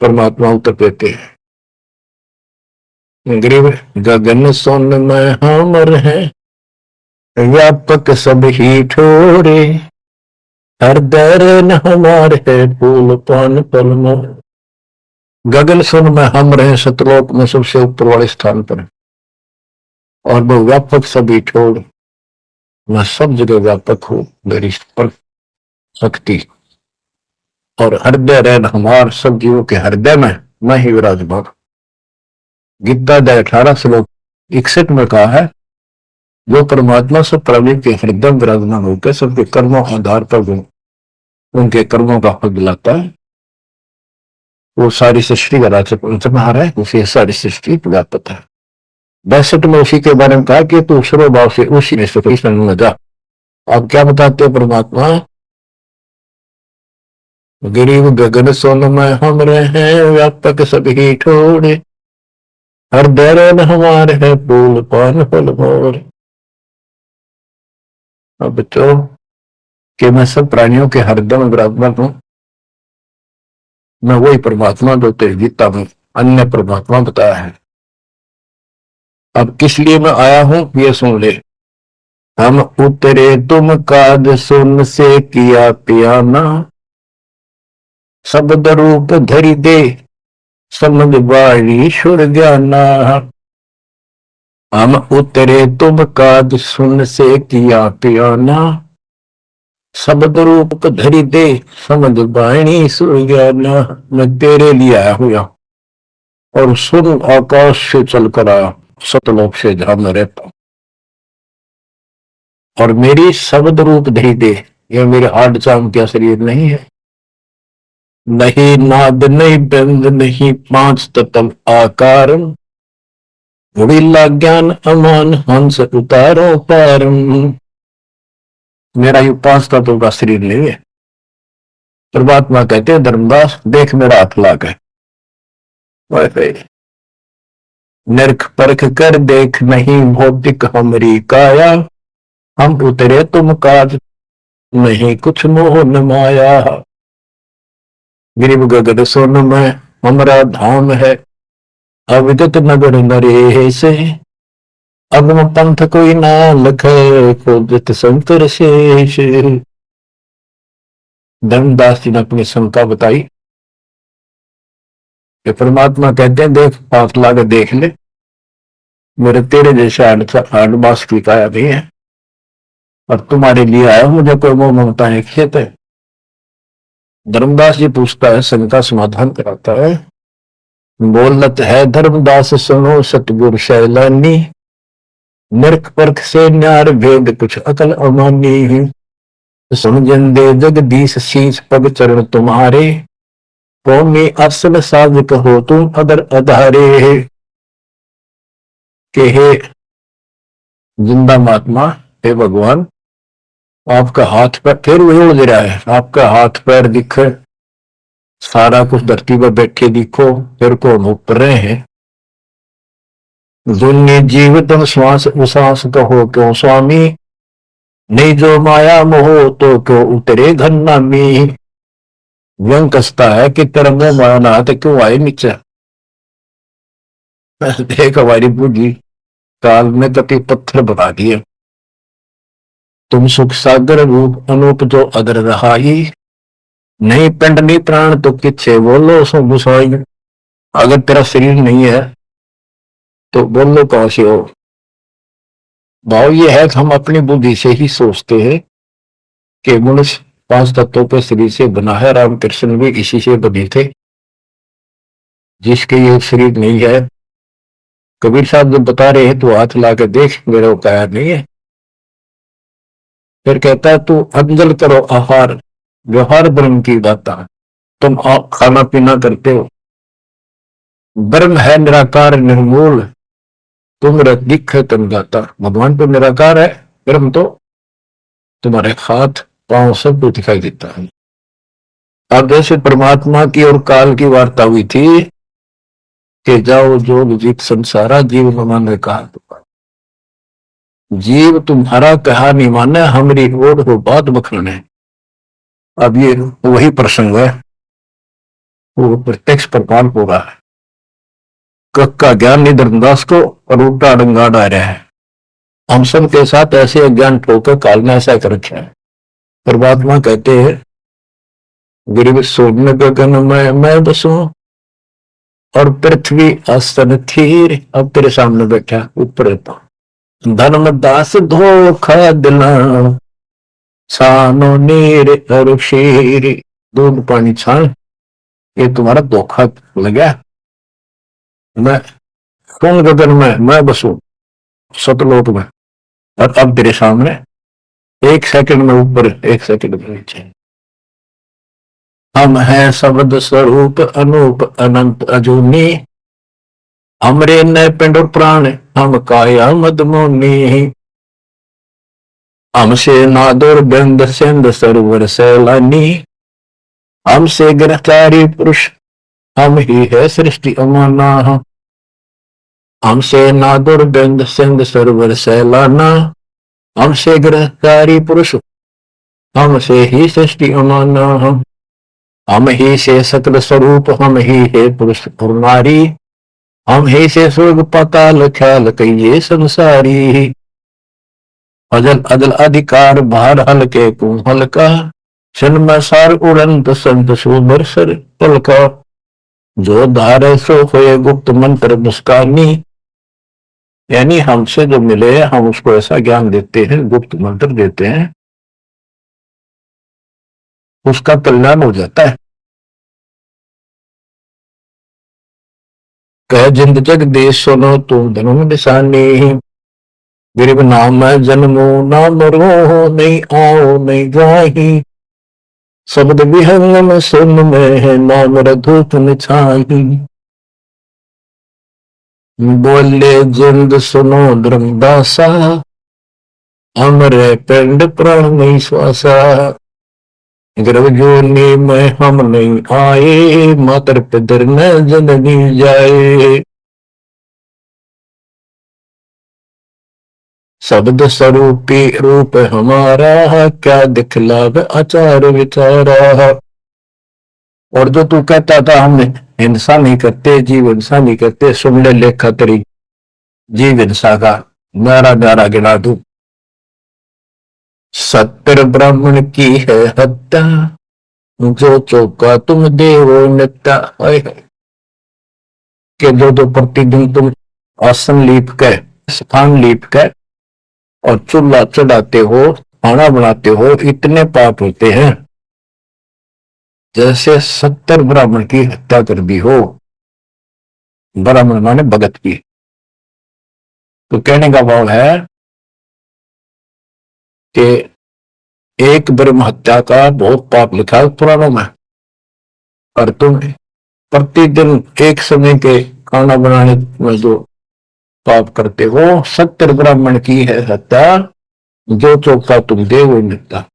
परमात्मा उत्तर देते हैं, ग्रीव गगन सोन में हमर है, व्यापक सब ही ठोरे, हृदय न हमार है फूल पान पलमो। गगन सुन में हम रहे, सतलोक में सबसे ऊपर वाले स्थान पर, और वो व्यापक सभी छोड़, मैं सब जगह व्यापक हूं, मेरी पर शक्ति। और हृदय रहन हमार, सब जीवों के हृदय में मैं ही विराजमान। गीता 18 श्लोक 61 में कहा है, जो परमात्मा सब प्राणी के हृदय विराजमान होकर सबके कर्मों आधार पर उनके कर्मों का फल दिलाता है, वो सारी सृष्टि का राजा पंचमहार है, उसे सारी सृष्टि व्यापक है। 62 में उसी के बारे में कहा कि तू सर्वभाव से उसी में से न जा। आप क्या बताते हैं परमात्मा, गिरिव गगन सोन में हम रहे, व्यापक सभी ठोड़े, हृदय न हमारे है फूल पान फल मोर। अब बच्चों कि मैं सब प्राणियों के हृदय में विराजमान हूं, मैं वही परमात्मा जो तेरी गीता में अन्य परमात्मा बताया है। अब किस लिए मैं आया हूं ये सुन ले। हम उतरे तुम काज सुन से किया पियाना, शब्द रूप धरि दे समझ बाणी सुर ज्ञाना। हम उतरे तुम काज सुन से किया पियाना, शब्द रूप धरि दे समझ बाणी सुर ज्ञाना। मैं तेरे लिए आया हूं यहां, और सुन आकाश से चलकर आया, सतलोक से जहां मैं रहता हूं। और मेरी शब्द रूप धरि दे, यह मेरे हाड चाम का शरीर नहीं है, नहीं नाद नहीं बंद नहीं पांच तत्व आकार, विला ज्ञान अमान हंस उतारो पार। मेरा ये पांच तत्व का शरीर नहीं है। परमात्मा कहते हैं धर्मदास देख मेरा हाथ लाकर, नरक परख कर देख नहीं भौतिक हमारी काया, हम उतरे तुम काज नहीं कुछ मोह न माया। गिरिव गगन सोन में हमारा धाम है, अविगत नगर नरे से, अगम पंथ कोई ना लखे खोजत संकर शेष। धर्मदास जी ने अपनी शंका बताई कि परमात्मा कहते हैं देख हाथ लाकर देख ले, मेरे तेरे जैसे आडबास की काया नहीं है, और तुम्हारे लिए आया मुझे कोई मोह ममता है खेत है। धर्मदास जी पूछता है, शंका समाधान कराता है, बोलत है धर्मदास सुनो सतगुरु शैलानी, नरक परख से न्यार भेद कुछ अकल अमानी। सुन जंदे जगदीश शीश पग चरण तुम्हारे, कौमी असल साधक हो तुम अदर अधारे। के हे जिंदा महात्मा, हे भगवान, आपका हाथ पैर फिर वही हो रहा है, आपका हाथ पैर दिखे, सारा कुछ धरती पर बैठे दिखो, फिर को ऊपर रहे हैं। दुन्य जीवित श्वास उश्वास कहो क्यों स्वामी, नहीं जो माया मोह तो क्यों उतरे घन नामी। व्यंग कसता है कि तरंग माया तो क्यों आए नीचे। देख हमारी बुद्धि काल में कति पत्थर बना दिए, तुम सुख सागर रूप अनूप जो अदर रहाई, नहीं पिंड नहीं प्राण तो किच्छे बोलो सो गुसाई। अगर तेरा शरीर नहीं है तो बोलो कहां से हो। भाव ये है कि हम अपनी बुद्धि से ही सोचते हैं कि मनुष्य पांच तत्वों के शरीर से बना है, रामकृष्ण भी इसी से बने थे, जिसके ये शरीर नहीं है। कबीर साहब जब बता रहे हैं तो हाथ ला के देख, मेरा काया नहीं है। फिर कहता है तू अंजल करो आहार, व्यवहार ब्रह्म की बात, तुम आप खाना पीना करते हो, ब्रह्म है निराकार निर्मूल, तुम दिख है तुम गाता। भगवान तो निराकार है, ब्रह्म तो तुम्हारे हाथ पांव सब कुछ दिखाई देता है। अब जैसे परमात्मा की और काल की वार्ता हुई थी कि जाओ जो जीत संसारा जीव न मान कहा, जीव तुम्हारा कहा नहीं माने, हमारी ओर हो बात बखाने। अब ये वही प्रसंग है, वो प्रत्यक्ष प्रमाण हो रहा है। कक का ज्ञान नहीं धर्मदास को और उल्टा डंगा डा रहा है। हम सब के साथ ऐसे अज्ञान ठोकर काल ने ऐसा कर रखा है। परमात्मा कहते हैं गिरिव सोने गगन में मैं बसूं और पृथ्वी आसन थीर, अब तेरे सामने बैठा ऊपर रहता। धर्मदास धोखा दिला छानो नीर और शेर, दूध पानी छान, ये तुम्हारा धोखा लगा। मैं कौन गगन में मैं बसूं सतलोक में, और अब तेरे सामने एक सेकंड में ऊपर एक सेकंड में नीचे। हम हैं शब्द स्वरूप अनूप अनंत अजूनी, हमरे न पिंड प्राण हम काया मदमोनी। हमसे नादुर गंध सिंध सरोवर सैलानी, हमसे गिरफ्तारी पुरुष हम ही है सृष्टि अमाना। हमसे नादुर गंध सिंध सरोवर सैलाना, हमसे गिरफ्तारी पुरुष हमसे ही सृष्टि अमाना। हम ही से सकल स्वरूप हम ही है पुरुष और नारी, हम ही से स्वर्ग पाताल ख्याल कहिए संसारी। अजल अजल अधिकार भार हल्के कुम हल्का, सन में सार उड़ंत संत सुबर सर पलका। जो धारे सो होए गुप्त मंत्र मुस्कानी, यानी हमसे जो मिले हम उसको ऐसा ज्ञान देते हैं, गुप्त मंत्र देते हैं, उसका कल्याण हो जाता है। कह जिंद जग देश सुनो तुम धनुम निशानी, गरीब नाम है जन्मो ना मरो, नहीं आओ नहीं जाही, शब्द विहंगम सुन में है नाम रधूत निछाही। बोले जिंद सुनो धर्मदासा, हमरे पिंड प्राण नहीं श्वासा। गर्भ जोनी में हम नहीं आए, मातर पितर न जननी जाए। शब्द स्वरूपी रूप हमारा, क्या दिखलाव आचार विचारा। और जो तू कहता था हम हिंसा नहीं करते, जीव हिंसा नहीं करते, सुन ले लेखा तेरी जीव हिंसा का नारा नारा गिना दू। सत्तर ब्राह्मण की है हत्या, जो चौका तुम देवो नित्या। के जो प्रतिदिन तुम आसन लीप के स्थान लीप के और चूल्हा चढ़ाते हो, खाना बनाते हो, इतने पाप होते हैं जैसे 70 ब्राह्मण की हत्या कर दी हो। ब्राह्मण माने भगत की। तो कहने का भाव है कि एक ब्रह्म हत्या का बहुत पाप लिखा है पुराणों में, और तुम प्रतिदिन एक समय के खाना बनाने में जो पाप करते हो, 70 ब्राह्मण की है हत्या, जो चौका तुम दे वो निकता।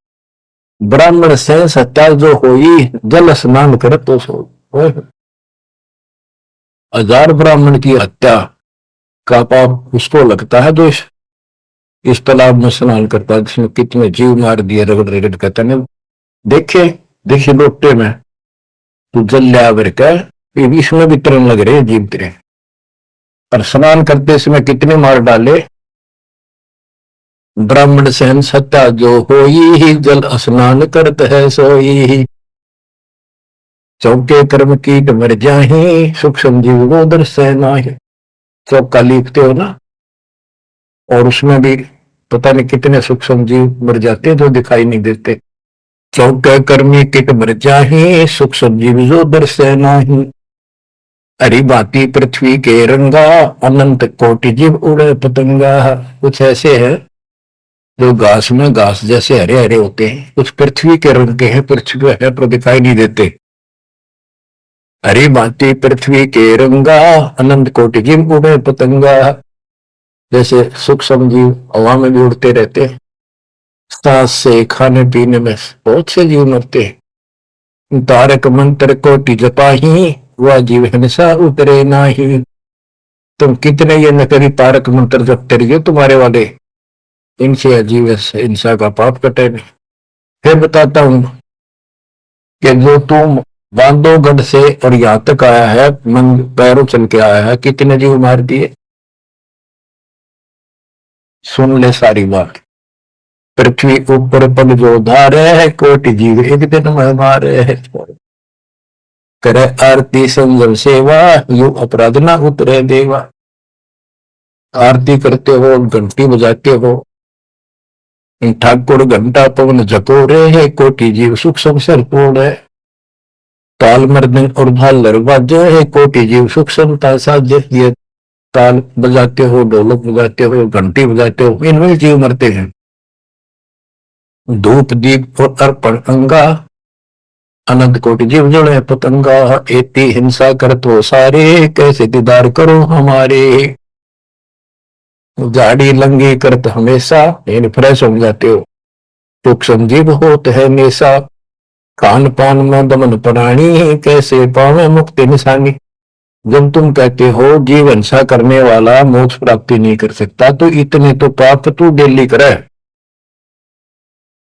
ब्राह्मण से हत्या जो हुई, जल स्नान कर तो सो। 1000 ब्राह्मण की हत्या का पाप उसको लगता है जो इस तालाब में स्नान करता है, जिसमें कितने जीव मार दिए रगड़ रगड़ कहते हैं। देखे देखे लोटे में तू जल लिया इसमें भी तरण लग रहे जीव तेरे, और स्नान करते समय कितने मार डाले। ब्राह्मण सहन सत्या जो होई ही, जल स्नान करत है सोई। चौके कर्म कीट मर जाही, सुख संजीव वो दर्शय नाही। चौका लीपते हो ना, और उसमें भी पता नहीं कितने सुख संजीव मर जाते हैं जो दिखाई नहीं देते। चौके कर्मी किट मर जाही, सुख संजीव जो दर्शय नाही। हरी भांति पृथ्वी के रंगा, अनंत कोटि जीव उड़े पतंगा। कुछ ऐसे है जो घास में घास जैसे हरे हरे होते हैं, कुछ पृथ्वी के रंग के हैं, पृथ्वी है पर दिखाई नहीं देते। हरी भांति पृथ्वी के रंगा, अनंत कोटि जीव उड़े पतंगा। जैसे सूक्ष्म जीव हवा में भी उड़ते रहते, सांस से खाने पीने में बहुत से जीव मरते। तारक मंत्र कोटि जपाही, वह जीव हिंसा उतरे नाही। तुम कितने ये नकली तारक मंत्र जपते रहिए तुम्हारे वाले, इनसे अजीब हिंसा का पाप कटे नहीं। फिर बताता हूं कि जो तुम बांधवगढ़ से और यहां तक आया है, मन पैरों चल के आया है, कितने जीव मार दिए। सुन ले सारी बात। पृथ्वी ऊपर पग जो धारे है, कोटि जीव एक दिन में मारे है। करे आरती संजम सेवा, यू अपराध ना उतरे देवा। आरती करते हो, घंटी बजाते हो, ठाकुर घंटा पवन झकोरे है, कोटि जीव सुख संसार है। ताल मृदंग और झालर बाजे है, कोटि जीव सुख समता साजे। ये ताल बजाते हो, ढोलक बजाते हो, घंटी बजाते हो, इनमें जीव मरते हैं। धूप दीप और अर्पण अंगा, अनंत कोटि जीव जड़े पतंगा। एती हिंसा करत हो सारे, कैसे दीदार करो हमारे। गाड़ी लंगी करत हमेशा, इन फ्रेश हो जाते हो। सूक्ष्म जीव होत है नेशा, खान पान में दमन प्राणी, कैसे पावे मुक्ति निशानी। जब तुम कहते हो जीव हिंसा करने वाला मोक्ष प्राप्ति नहीं कर सकता, तो इतने तो पाप तू डेली करे।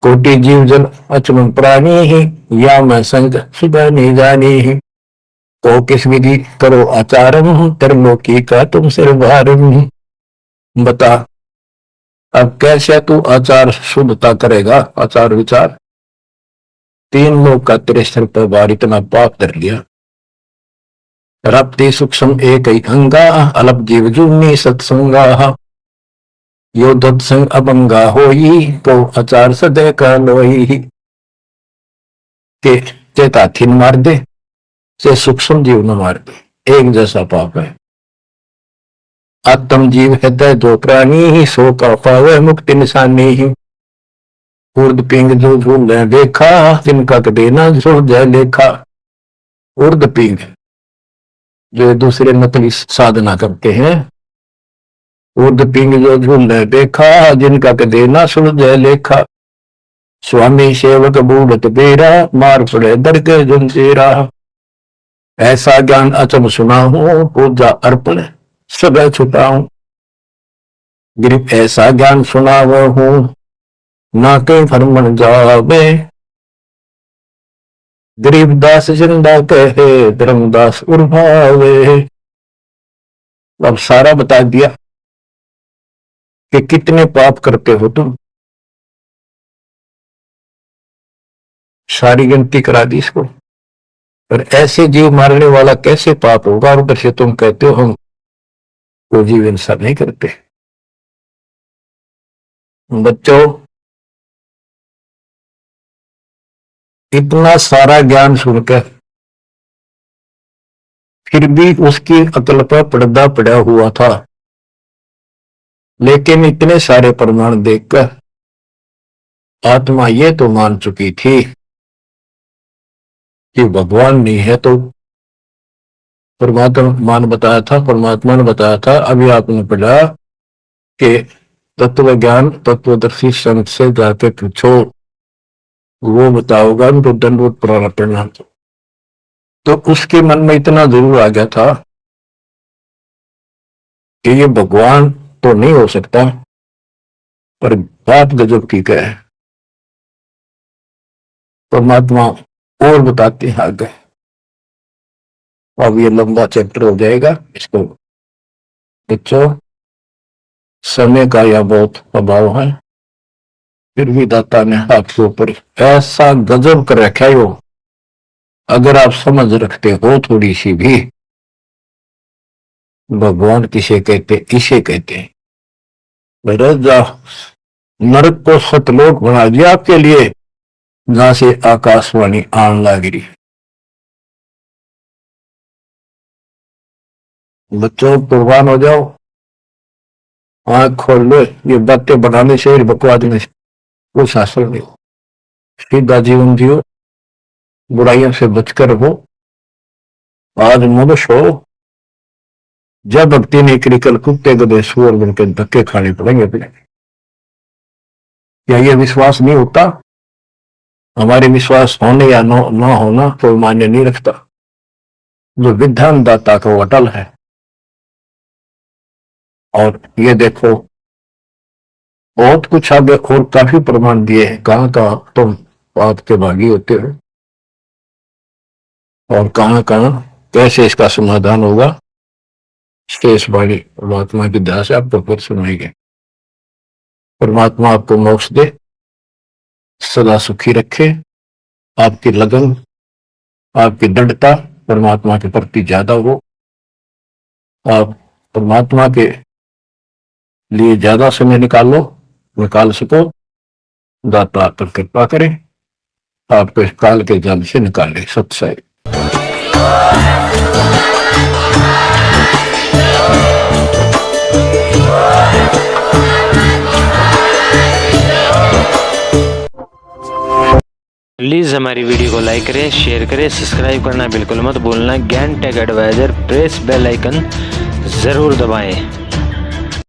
कोटि जीव जन अचमन प्राणी ही, या मैं संग सुबह नहीं जानी ही। तो किस विधि करो आचारम, त्रिलोकी का तुम सिर भारम। बता अब कैसे तू आचार शुद्धता करेगा, आचार विचार। तीन लोग का तेरे सिर पर बार इतना पाप कर लिया। रप्ति सूक्ष्म एक ही अंगा, अलप जीव जुन्नी सत्संगा। यो दत्संग अभंगा होई, तो आचार सदय का लोई। के चेता थिन मार दे, से सूक्ष्म जीव न मार दे, एक जैसा पाप है। आत्म जीव हृदय दो प्राणी, सो का पावे मुक्ति निशानी ही। उर्द पिंग जो झूल देखा, जिनका देना जो जय लेखा। उर्द पिंग जो दूसरे नकली साधना करते हैं, उर्द पिंग जो झूल देखा, जिनका देना सुलझे लेखा। स्वामी सेवक बूढ़त बेरा, मार पड़े दर के जंजीरा। ऐसा ज्ञान अचम सुना हूं, पूजा अर्पण सब छुपाऊं। गिरिप ऐसा ज्ञान सुना हूं, ना कहीं फरमन जावे। गरीबदास जिंदा कहे, धर्मदास उर्भावे। अब सारा बता दिया कि कितने पाप करते हो तुम, सारी गिनती करा दी इसको। और ऐसे जीव मारने वाला कैसे पाप होगा, और उधर से तुम कहते हो हम कोई जीव हिंसा नहीं करते। बच्चों, इतना सारा ज्ञान सुनकर फिर भी उसकी अकल पर पर्दा पड़ा हुआ था। लेकिन इतने सारे प्रमाण देखकर आत्मा ये तो मान चुकी थी कि भगवान नहीं है, तो परमात्मा ने बताया था। अभी आपने पढ़ा कि तत्व ज्ञान तत्वदर्शी संत से जाके पूछो, वो बताओगा तो दंडवत प्रणाम। तो उसके मन में इतना जरूर आ गया था कि ये भगवान तो नहीं हो सकता, पर बात गजब की क्या है। परमात्मा और बताते हैं आगे। अब ये लंबा चैप्टर हो जाएगा, इसको बच्चों समय का यह बहुत अभाव है, फिर भी दाता ने आपके ऊपर ऐसा गजब कर रखा है। वो अगर आप समझ रखते हो थोड़ी सी भी, भगवान किसे कहते, इसे कहते हैं। नरक को सतलोक बना दिया आपके लिए, जहां से आकाशवाणी आन लग रही। बच्चों कुर्बान हो जाओ, आंख खोल लो। ये बातें बनाने से, बकवाद में कुछ हासिल नहीं हो। सीधा जीवन जियो, बुराइयों से बचकर रहो, आज मनुष्य हो, जब भक्ति नहीं करी कल कुत्ते गधे सुअर बन के धक्के खाने पड़ेंगे अपने। क्या ये विश्वास नहीं होता? हमारे विश्वास होने या न होना कोई मान्य नहीं रखता। जो विधान दाता का वो अटल है। और ये देखो, बहुत कुछ आगे और काफी प्रमाण दिए हैं, कहाँ कहाँ तुम पाप के भागी होते हो और कहाँ कहाँ कैसे इसका समाधान होगा। शेष वाली परमात्मा की दया से आपको फिर सुनाएंगे। परमात्मा आपको मोक्ष दे, सदा सुखी रखे, आपकी लगन, आपकी दृढ़ता परमात्मा के प्रति ज्यादा हो, आप परमात्मा के लिए ज्यादा समय निकाल सको। दाता पर कृपा करें, आपको इस काल के जाल से निकाले। सत्संग। प्लीज़ हमारी वीडियो को लाइक करें, शेयर करें, सब्सक्राइब करना बिल्कुल मत भूलना। Gyan tech advisor press bell icon ज़रूर दबाएं।